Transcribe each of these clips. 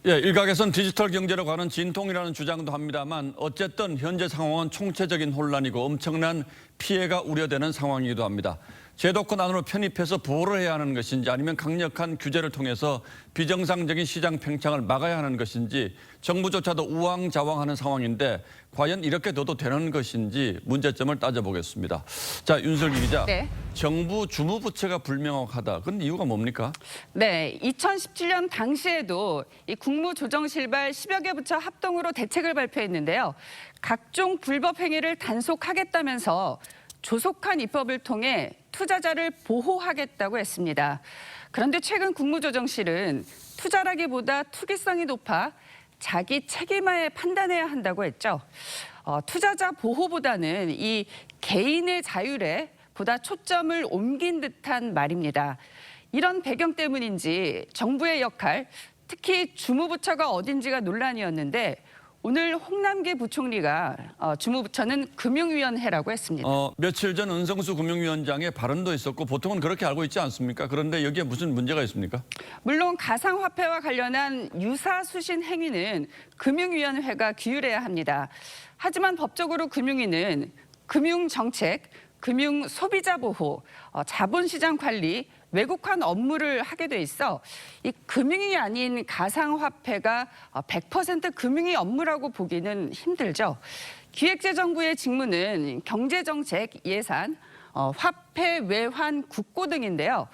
예, 일각에선 디지털 경제로 가는 진통이라는 주장도 합니다만 어쨌든 현재 상황은 총체적인 혼란이고 엄청난 피해가 우려되는 상황이기도 합니다. 제도권 안으로 편입해서 보호를 해야 하는 것인지 아니면 강력한 규제를 통해서 비정상적인 시장 팽창을 막아야 하는 것인지 정부조차도 우왕좌왕하는 상황인데 과연 이렇게 둬도 되는 것인지 문제점을 따져보겠습니다. 자, 윤슬기 기자. 네. 정부 주무부처가 불명확하다. 그런데 이유가 뭡니까? 네, 2017년 당시에도 이 국무조정실발 10여 개 부처 합동으로 대책을 발표했는데요. 각종 불법 행위를 단속하겠다면서 조속한 입법을 통해 투자자를 보호하겠다고 했습니다. 그런데 최근 국무조정실은 투자라기보다 투기성이 높아 자기 책임하에 판단해야 한다고 했죠. 투자자 보호보다는 이 개인의 자율에 보다 초점을 옮긴 듯한 말입니다. 이런 배경 때문인지 정부의 역할, 특히 주무부처가 어딘지가 논란이었는데 오늘 홍남기 부총리가 주무부처는 금융위원회라고 했습니다. 며칠 전 은성수 금융위원장의 발언도 있었고 보통은 그렇게 알고 있지 않습니까? 그런데 여기에 무슨 문제가 있습니까? 물론 가상화폐와 관련한 유사수신 행위는 금융위원회가 규율해야 합니다. 하지만 법적으로 금융위는 금융정책, 금융소비자보호, 자본시장 관리, 외국환 업무를 하게 돼 있어 이 금융이 아닌 가상화폐가 100% 금융이 업무라고 보기는 힘들죠. 기획재정부의 직무는 경제정책, 예산, 화폐 외환 국고 등인데요.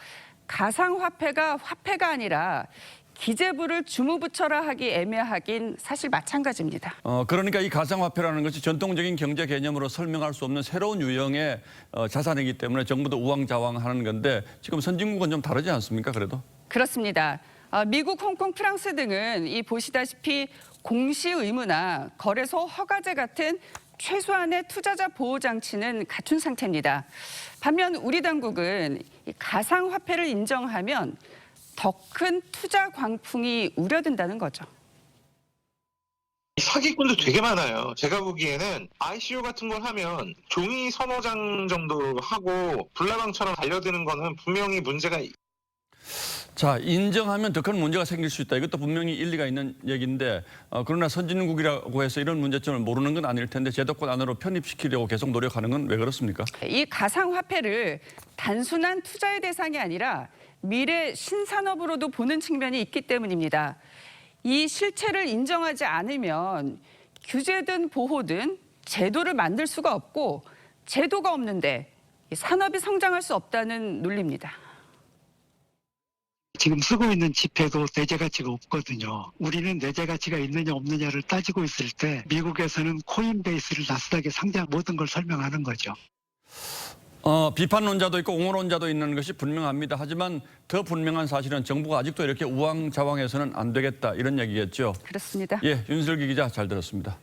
가상화폐가 화폐가 아니라 기재부를 주무부처라 하기 애매하긴 사실 마찬가지입니다. 그러니까 이 가상화폐라는 것이 전통적인 경제 개념으로 설명할 수 없는 새로운 유형의 자산이기 때문에 정부도 우왕좌왕하는 건데 지금 선진국은 좀 다르지 않습니까? 그래도? 그렇습니다. 미국, 홍콩, 프랑스 등은 이 보시다시피 공시 의무나 거래소 허가제 같은 최소한의 투자자 보호 장치는 갖춘 상태입니다. 반면 우리 당국은 이 가상화폐를 인정하면 더 큰 투자 광풍이 우려된다는 거죠. 사기꾼도 되게 많아요. 제가 보기에는 ICO 같은 걸 하면 종이 서너 장 정도 하고 불나방처럼 달려드는 거는 분명히 문제가. 자, 인정하면 더 큰 문제가 생길 수 있다. 이것도 분명히 일리가 있는 얘기인데 그러나 선진국이라고 해서 이런 문제점을 모르는 건 아닐 텐데 제도권 안으로 편입시키려고 계속 노력하는 건 왜 그렇습니까? 이 가상화폐를 단순한 투자의 대상이 아니라 미래 신산업으로도 보는 측면이 있기 때문입니다. 이 실체를 인정하지 않으면 규제든 보호든 제도를 만들 수가 없고 제도가 없는데 산업이 성장할 수 없다는 논리입니다. 지금 쓰고 있는 지폐도 내재 가치가 없거든요. 우리는 내재 가치가 있느냐 없느냐를 따지고 있을 때 미국에서는 코인베이스를 나스닥에 상장 모든 걸 설명하는 거죠. 비판론자도 있고 옹호론자도 있는 것이 분명합니다. 하지만 더 분명한 사실은 정부가 아직도 이렇게 우왕좌왕해서는 안 되겠다 이런 얘기겠죠. 그렇습니다. 예, 윤슬기 기자 잘 들었습니다.